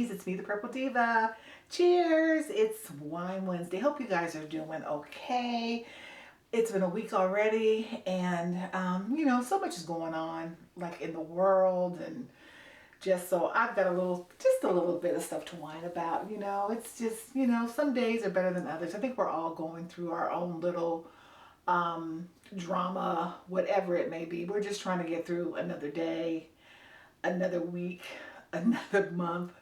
ladies, it's me, the Purple Diva. Cheers! It's Wine Wednesday. Hope you guys are doing okay. It's been a week already, and you know, so much is going on, like in the world, and just so I've got just a little bit of stuff to whine about. You know, it's just, you know, some days are better than others. I think we're all going through our own little drama, whatever it may be. We're just trying to get through another day, another week, another month,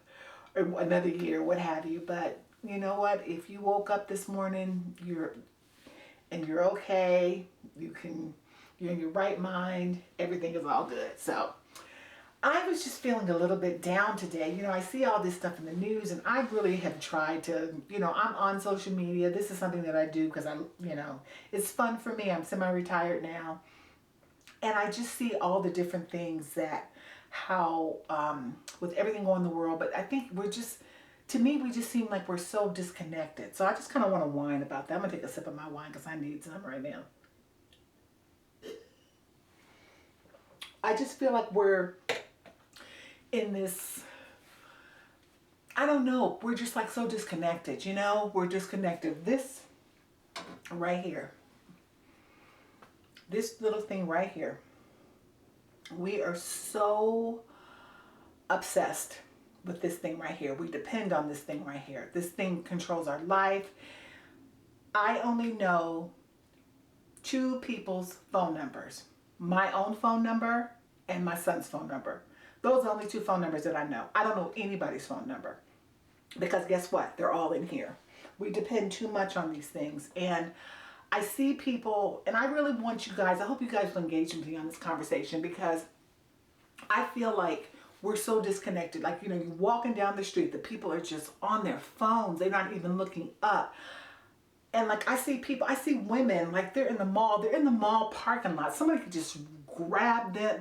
or another year, what have you. But you know what? If you woke up this morning, you're okay, you're in your right mind, everything is all good. So I was just feeling a little bit down today. You know, I see all this stuff in the news, and I really have tried to, you know, I'm on social media. This is something that I do because you know, it's fun for me. I'm semi-retired now. And I just see all the different things that, how, with everything going in the world, but I think to me, we just seem like we're so disconnected. So I just kind of want to whine about that. I'm going to take a sip of my wine because I need some right now. I just feel like we're in this, I don't know, we're just like so disconnected, you know? We're disconnected. This right here, this little thing right here, we are so obsessed with this thing right here. We depend on this thing right here. This thing controls our life. I only know two people's phone numbers. My own phone number and my son's phone number. Those are the only two phone numbers that I know. I don't know anybody's phone number. Because guess what? They're all in here. We depend too much on these things. And I see people, and I really want you guys, I hope you guys will engage with me on this conversation, because I feel like we're so disconnected. Like, you know, you're walking down the street, the people are just on their phones. They're not even looking up. And like, I see people, I see women, like they're in the mall parking lot. Somebody could just grab them.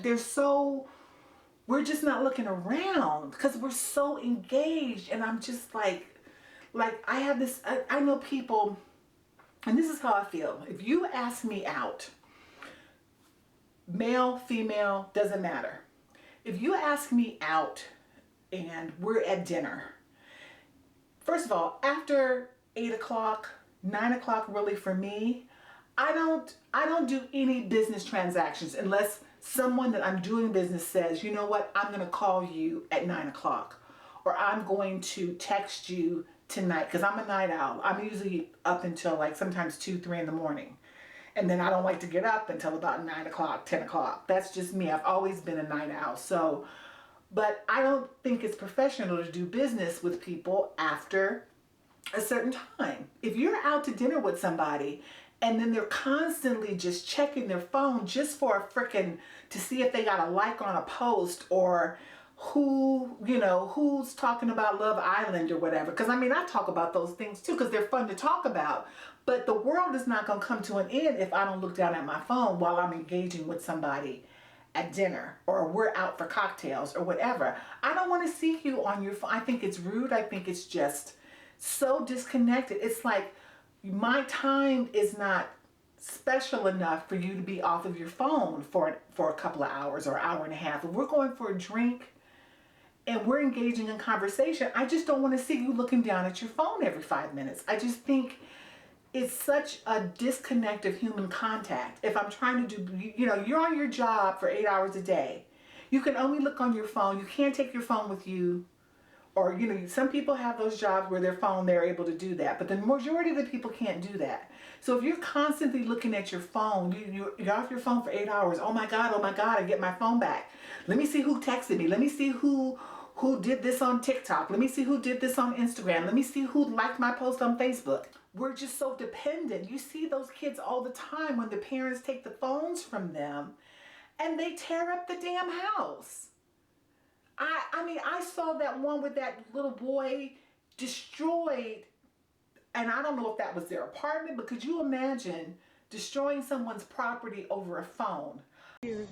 We're just not looking around because we're so engaged. And I'm just like I have this, I know people, and this is how I feel. If you ask me out, male, female, doesn't matter. If you ask me out and we're at dinner, first of all, after 8 o'clock, 9 o'clock, really for me, I don't do any business transactions unless someone that I'm doing business says, you know what, I'm going to call you at 9 o'clock, or I'm going to text you tonight, because I'm a night owl. I'm usually up until like sometimes 2, 3 in the morning. And then I don't like to get up until about 9 o'clock, 10 o'clock. That's just me. I've always been a night owl. So, but I don't think it's professional to do business with people after a certain time. If you're out to dinner with somebody and then they're constantly just checking their phone just for a frickin' to see if they got a like on a post, or who, you know, who's talking about Love Island or whatever. Because I mean, I talk about those things too because they're fun to talk about. But the world is not going to come to an end if I don't look down at my phone while I'm engaging with somebody at dinner, or we're out for cocktails or whatever. I don't want to see you on your phone. I think it's rude. I think it's just so disconnected. It's like my time is not special enough for you to be off of your phone for a couple of hours or an hour and a half. If we're going for a drink and we're engaging in conversation, I just don't want to see you looking down at your phone every 5 minutes. I just think it's such a disconnect of human contact. If I'm trying to do, you know, you're on your job for 8 hours a day. You can only look on your phone. You can't take your phone with you. Or, you know, some people have those jobs where their phone, they're able to do that. But the majority of the people can't do that. So if you're constantly looking at your phone, you're off your phone for 8 hours. Oh my God, I get my phone back. Let me see who texted me. Let me see who did this on TikTok. Let me see who did this on Instagram. Let me see who liked my post on Facebook. We're just so dependent. You see those kids all the time when the parents take the phones from them and they tear up the damn house. I mean, I saw that one with that little boy destroyed, and I don't know if that was their apartment, but could you imagine destroying someone's property over a phone? Here.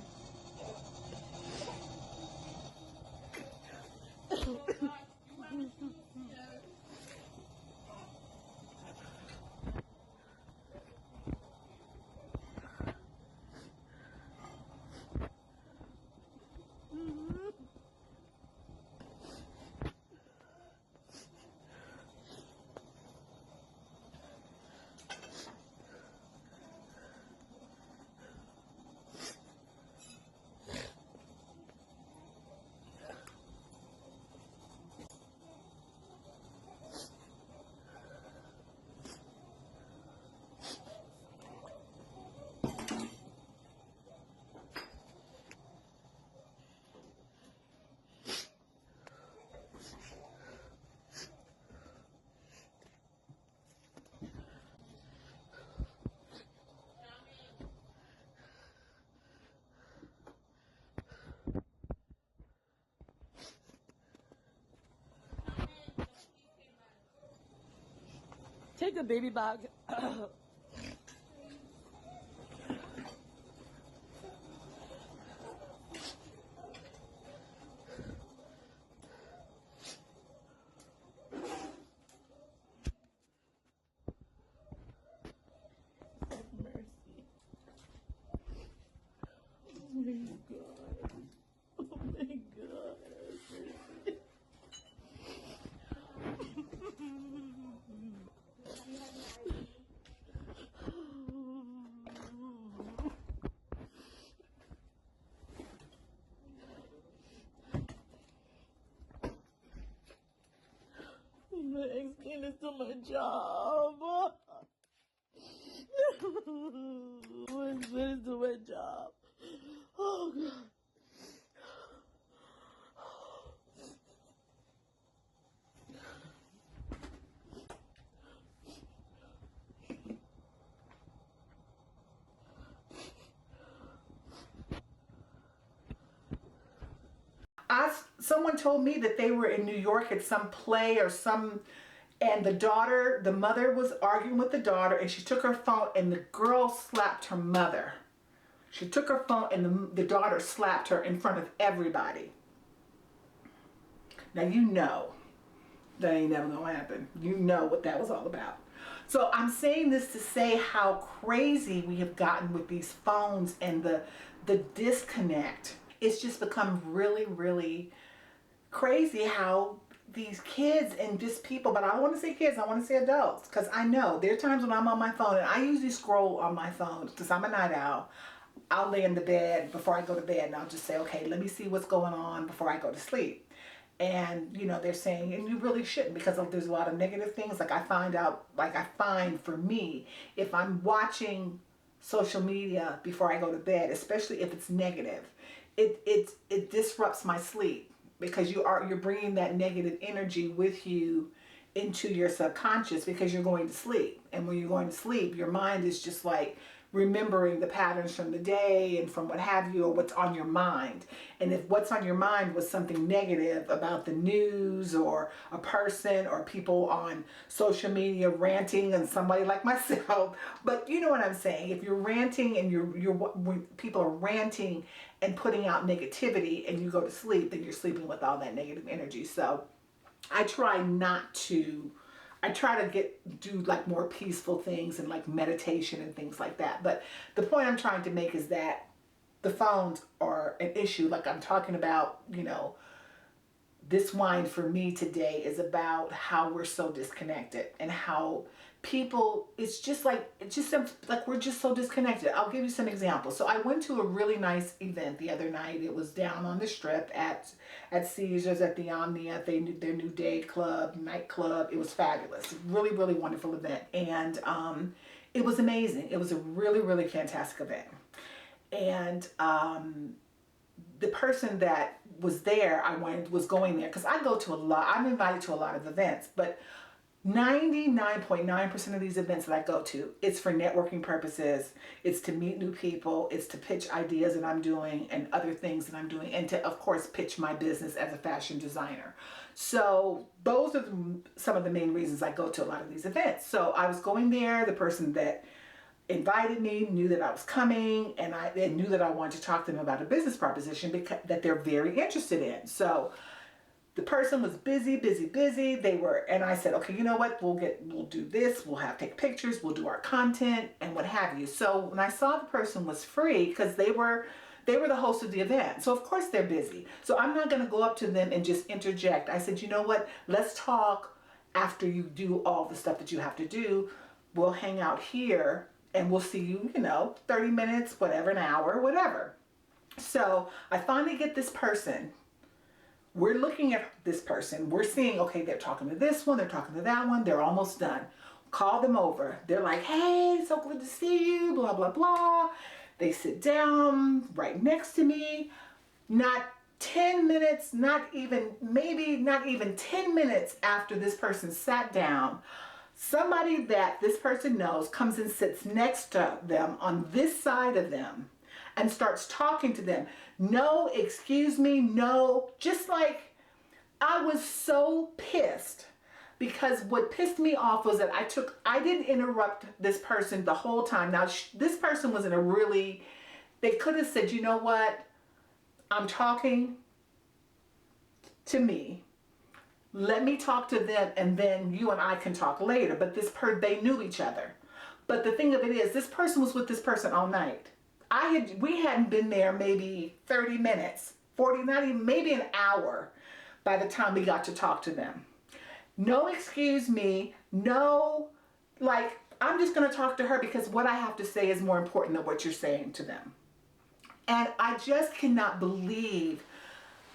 Take the baby back. Mercy. Oh my God. Oh my God. Mercy. I'm gonna explain this to my job. I'm gonna explain this to my job. Oh God. Someone told me that they were in New York at some play or some, and the mother was arguing with the daughter, and she took her phone, and the girl slapped her mother. She took her phone, and the daughter slapped her in front of everybody. Now you know that ain't never gonna happen. You know what that was all about. So I'm saying this to say how crazy we have gotten with these phones and the disconnect. It's just become really, really crazy how these kids and just people, but I don't want to say kids, I want to say adults, because I know there are times when I'm on my phone, and I usually scroll on my phone because I'm a night owl. I'll lay in the bed before I go to bed, and I'll just say, okay, let me see what's going on before I go to sleep. And you know, they're saying, and you really shouldn't, because there's a lot of negative things. Like I find for me, if I'm watching social media before I go to bed, especially if it's negative, it disrupts my sleep, because you're bringing that negative energy with you into your subconscious, because you're going to sleep. And when you're going to sleep, your mind is just like remembering the patterns from the day and from what have you, or what's on your mind. And if what's on your mind was something negative about the news or a person or people on social media ranting, and somebody like myself, but you know what I'm saying, if you're ranting and when people are ranting and putting out negativity and you go to sleep, then you're sleeping with all that negative energy. So I try to do like more peaceful things and like meditation and things like that. But the point I'm trying to make is that the phones are an issue. Like I'm talking about, you know, this wine for me today is about how we're so disconnected, and how people, it's just like we're just so disconnected. I'll give you some examples. So I went to a really nice event the other night. It was down on the Strip at Caesars, at the Omnia, their new nightclub. It was fabulous. Really, really wonderful event. And it was amazing. It was a really, really fantastic event. And the person that was there, was going there because I'm invited to a lot of events, but 99.9% of these events that I go to, it's for networking purposes. It's to meet new people. It's to pitch ideas that I'm doing and other things that I'm doing, and to, of course, pitch my business as a fashion designer. So those are some of the main reasons I go to a lot of these events. So I was going there. The person that invited me knew that I was coming, and they knew that I wanted to talk to them about a business proposition that they're very interested in. So the person was busy. And I said, okay, you know what? We'll do this. Take pictures. We'll do our content and what have you. So when I saw the person was free, because they were the host of the event, so of course they're busy. So I'm not going to go up to them and just interject. I said, you know what? Let's talk after you do all the stuff that you have to do. We'll hang out here and we'll see you, 30 minutes, whatever, an hour, whatever. So I finally get this person. We're looking at this person. We're seeing, okay, they're talking to this one, they're talking to that one, they're almost done. Call them over. They're like, hey, so good to see you, blah, blah, blah. They sit down right next to me. Not 10 minutes, not even 10 minutes after this person sat down, somebody that this person knows comes and sits next to them on this side of them and starts talking to them. No, excuse me, no. Just like, I was so pissed because what pissed me off was that I didn't interrupt this person the whole time. Now, this person was in a really, they could have said, you know what, I'm talking to me. Let me talk to them and then you and I can talk later. But they knew each other. But the thing of it is, this person was with this person all night. We hadn't been there maybe 30 minutes, 40, not even, maybe an hour by the time we got to talk to them. No, excuse me, no, like, I'm just going to talk to her because what I have to say is more important than what you're saying to them. And I just cannot believe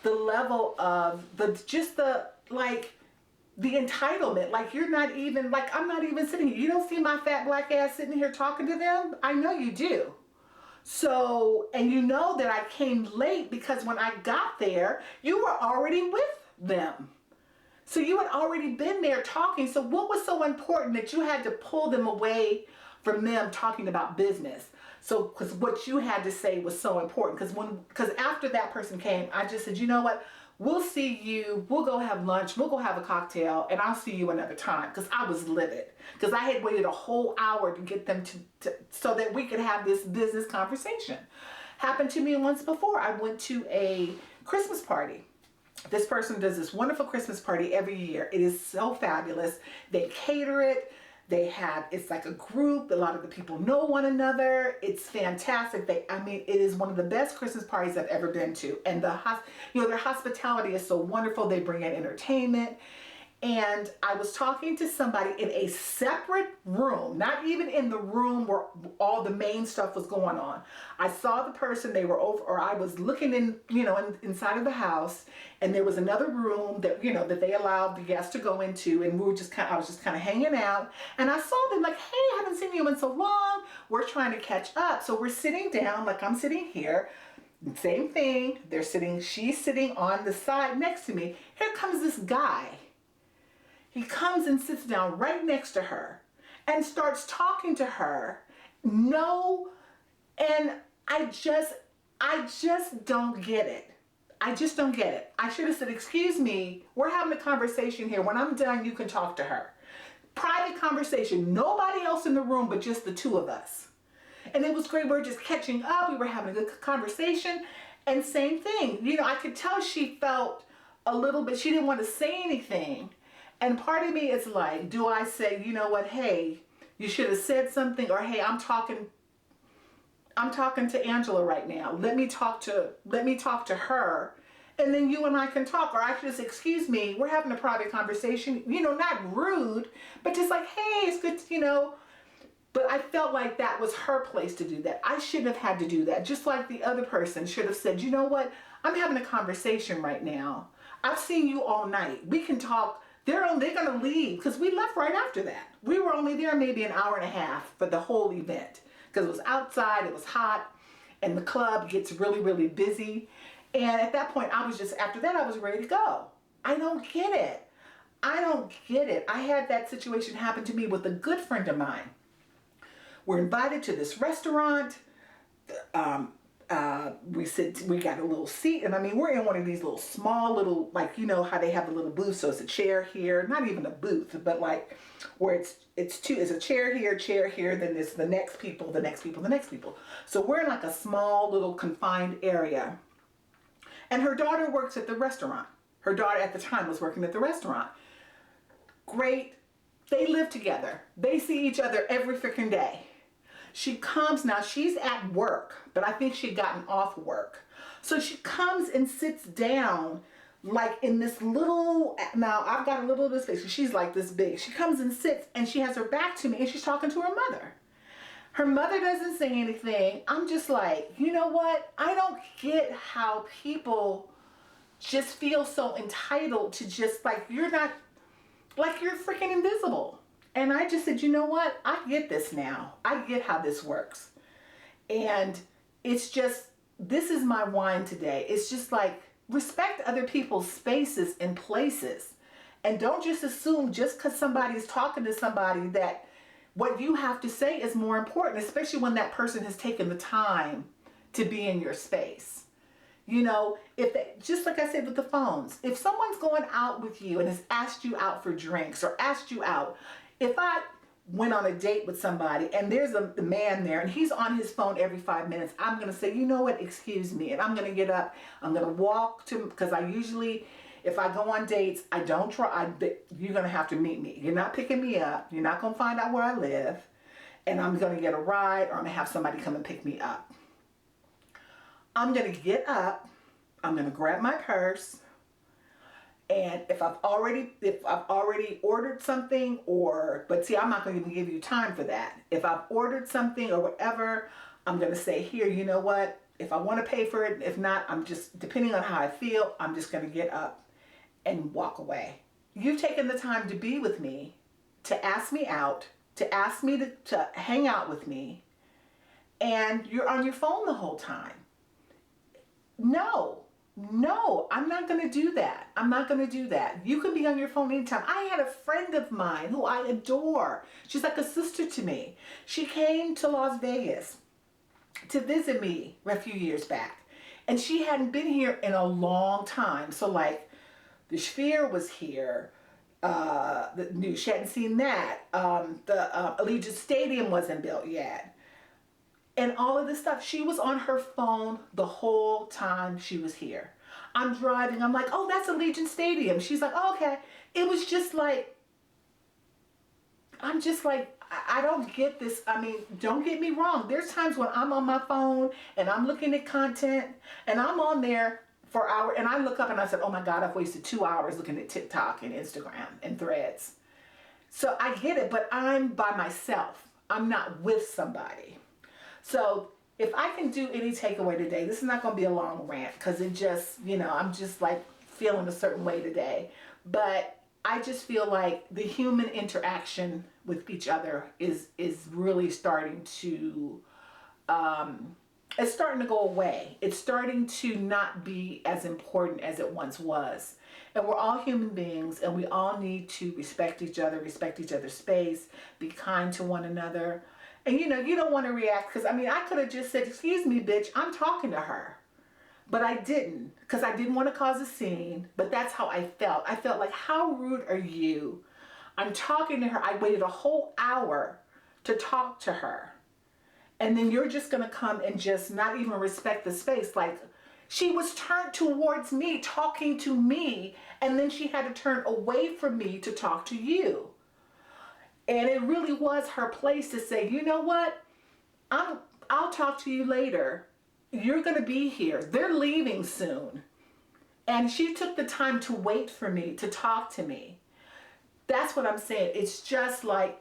the level of the entitlement. Like, you're not even, like, I'm not even sitting here. You don't see my fat black ass sitting here talking to them? I know you do. So, and you know that I came late because when I got there, you were already with them. So you had already been there talking. So what was so important that you had to pull them away from them talking about business? So, because what you had to say was so important. Because after that person came, I just said, you know what? We'll see you. We'll go have lunch. We'll go have a cocktail, and I'll see you another time. Because I was livid. Because I had waited a whole hour to get them so that we could have this business conversation. Happened to me once before. I went to a Christmas party. This person does this wonderful Christmas party every year. It is so fabulous. They cater it. It's like a group. A lot of the people know one another. It's fantastic. It is one of the best Christmas parties I've ever been to. And their hospitality is so wonderful. They bring in entertainment. And I was talking to somebody in a separate room, not even in the room where all the main stuff was going on. I saw the person, they were over, or I was looking inside of the house, and there was another room that, that they allowed the guests to go into, and I was just kind of hanging out, and I saw them like, hey, I haven't seen you in so long. We're trying to catch up. So we're sitting down, like I'm sitting here, same thing. She's sitting on the side next to me. Here comes this guy. He comes and sits down right next to her and starts talking to her. No, and I just don't get it. I just don't get it. I should have said, excuse me, we're having a conversation here. When I'm done, you can talk to her. Private conversation. Nobody else in the room but just the two of us. And it was great. We were just catching up. We were having a good conversation. And same thing. I could tell she felt a little bit, she didn't want to say anything. And part of me is like, do I say, you know what, hey, you should have said something, or hey, I'm talking to Angela right now. Let me talk to her, and then you and I can talk. Or I should just, excuse me, we're having a private conversation, not rude, but just like, hey, it's good, But I felt like that was her place to do that. I shouldn't have had to do that. Just like the other person should have said, you know what, I'm having a conversation right now. I've seen you all night. We can talk. They're going to leave because we left right after that. We were only there maybe an hour and a half for the whole event because it was outside, it was hot, and the club gets really, really busy. And at that point, after that, I was ready to go. I don't get it. I had that situation happen to me with a good friend of mine. We're invited to this restaurant. We got a little seat, and we're in one of these little small little, like, how they have the little booth, so it's a chair here, not even a booth, but like where it's a chair here, then there's the next people. So we're in like a small little confined area. And her daughter works at the restaurant. Her daughter at the time was working at the restaurant. Great. They live together. They see each other every freaking day. She comes, now she's at work, but I think she'd gotten off work. So she comes and sits down like in this little, now I've got a little bit of space, she's like this big. She comes and sits and she has her back to me and she's talking to her mother. Her mother doesn't say anything. I'm just like, you know what? I don't get how people just feel so entitled to just like, you're freaking invisible. And I just said, you know what? I get this now. I get how this works. And it's just, this is my whine today. It's just like, respect other people's spaces and places. And don't just assume just because somebody's talking to somebody that what you have to say is more important, especially when that person has taken the time to be in your space. You know, if they, just like I said with the phones, if someone's going out with you and has asked you out for drinks or asked you out, if I went on a date with somebody and there's a man there and he's on his phone every 5 minutes, I'm going to say, you know what, excuse me. And I'm going to get up, I'm going to walk to, because I usually, if I go on dates, I don't try, you're going to have to meet me. You're not picking me up. You're not going to find out where I live. And I'm going to get a ride or I'm going to have somebody come and pick me up. I'm going to get up, I'm going to grab my purse, and if I've already ordered something, or, but see, I'm not going to even give you time for that. If I've ordered something or whatever, I'm going to say, here, you know what? If I want to pay for it, if not, I'm just, depending on how I feel, I'm just going to get up and walk away. You've taken the time to be with me, to ask me out, to ask me to hang out with me, and you're on your phone the whole time. No, I'm not going to do that. I'm not going to do that. You can be on your phone anytime. I had a friend of mine who I adore. She's like a sister to me. She came to Las Vegas to visit me a few years back. And she hadn't been here in a long time. So like the Sphere was here. She hadn't seen that. The Allegiant Stadium wasn't built yet. And all of this stuff, she was on her phone the whole time she was here. I'm driving, I'm like, oh, that's Allegiant Stadium. She's like, oh, okay. It was just like, I'm just like, I don't get this. I mean, don't get me wrong. There's times when I'm on my phone and I'm looking at content and I'm on there for hours and I look up and I said, oh my God, I've wasted 2 hours looking at TikTok and Instagram and Threads. So I get it, but I'm by myself. I'm not with somebody. So if I can do any takeaway today, this is not going to be a long rant because it just, I'm just like feeling a certain way today. But I just feel like the human interaction with each other is really starting to, it's starting to go away. It's starting to not be as important as it once was. And we're all human beings and we all need to respect each other, respect each other's space, be kind to one another. And you don't want to react because, I could have just said, excuse me, bitch, I'm talking to her. But I didn't because I didn't want to cause a scene. But that's how I felt. I felt like, how rude are you? I'm talking to her. I waited a whole hour to talk to her. And then you're just going to come and just not even respect the space. Like, she was turned towards me, talking to me. And then she had to turn away from me to talk to you. And it really was her place to say, you know what? I'll talk to you later. You're going to be here. They're leaving soon. And she took the time to wait for me, to talk to me. That's what I'm saying. It's just like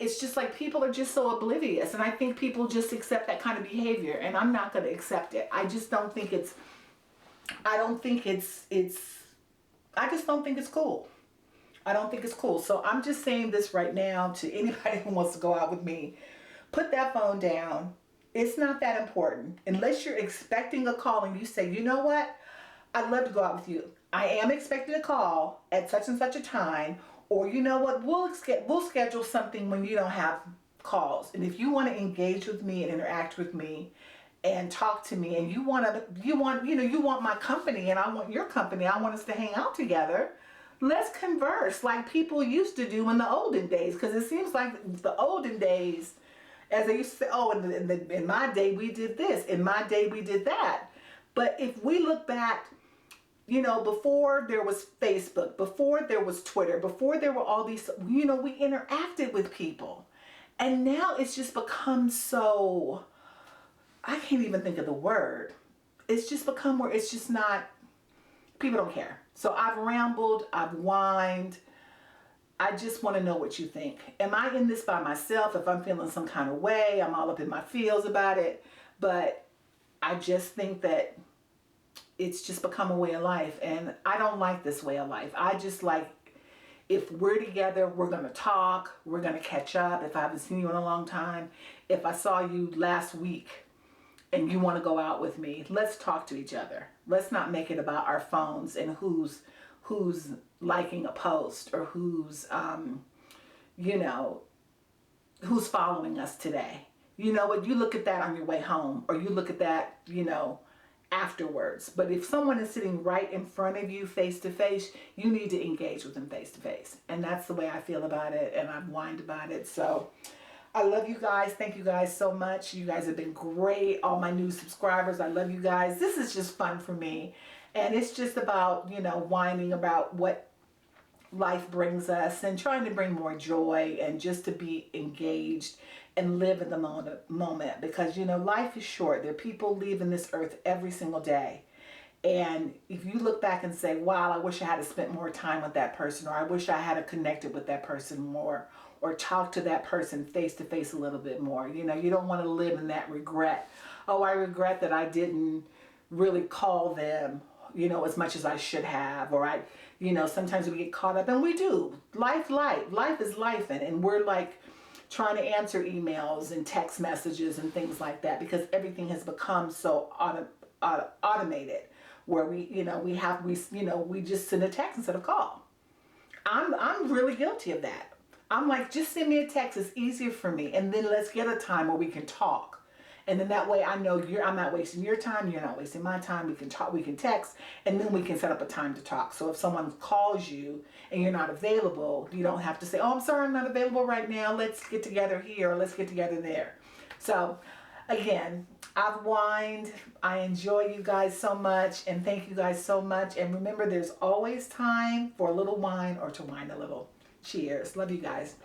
people are just so oblivious. And I think people just accept that kind of behavior. And I'm not going to accept it. I just don't think it's cool. I don't think it's cool. So I'm just saying this right now to anybody who wants to go out with me. Put that phone down. It's not that important. Unless you're expecting a call and you say, you know what? I'd love to go out with you. I am expecting a call at such and such a time. Or you know what? We'll schedule something when you don't have calls. And if you want to engage with me and interact with me and talk to me and you want my company and I want your company. I want us to hang out together. Let's converse like people used to do in the olden days, because it seems like the olden days, as they used to say, oh, in my day we did this, in my day we did that. But if we look back, before there was Facebook, before there was Twitter, before there were all these, we interacted with people. And now it's just become so, I can't even think of the word. It's just become where it's just not, people don't care. So I've rambled, I've whined. I just want to know what you think. Am I in this by myself? If I'm feeling some kind of way, I'm all up in my feels about it. But I just think that it's just become a way of life. And I don't like this way of life. I just like, if we're together, we're going to talk. We're going to catch up. If I haven't seen you in a long time. If I saw you last week and you want to go out with me, let's talk to each other. Let's not make it about our phones and who's liking a post or who's following us today. You know what? You look at that on your way home, or you look at that, afterwards. But if someone is sitting right in front of you face to face, you need to engage with them face to face. And that's the way I feel about it, and I've whined about it. So I love you guys. Thank you guys so much. You guys have been great. All my new subscribers, I love you guys. This is just fun for me. And it's just about, you know, whining about what life brings us and trying to bring more joy and just to be engaged and live in the moment, because, you know, life is short. There are people leaving this earth every single day. And if you look back and say, wow, I wish I had spent more time with that person, or I wish I had connected with that person more, or talked to that person face to face a little bit more. You know, you don't want to live in that regret. Oh, I regret that I didn't really call them, you know, as much as I should have. Or I, you know, sometimes we get caught up, and we do. Life is life. And we're like trying to answer emails and text messages and things like that, because everything has become so automated, where we just send a text instead of call. I'm really guilty of that. I'm like, just send me a text. It's easier for me. And then let's get a time where we can talk. And then that way I know I'm not wasting your time. You're not wasting my time. We can talk, we can text, and then we can set up a time to talk. So if someone calls you and you're not available, you don't have to say, oh, I'm sorry, I'm not available right now. Let's get together here, or let's get together there. So again, I've whined. I enjoy you guys so much, and thank you guys so much. And remember, there's always time for a little wine, or to whine a little. Cheers. Love you guys.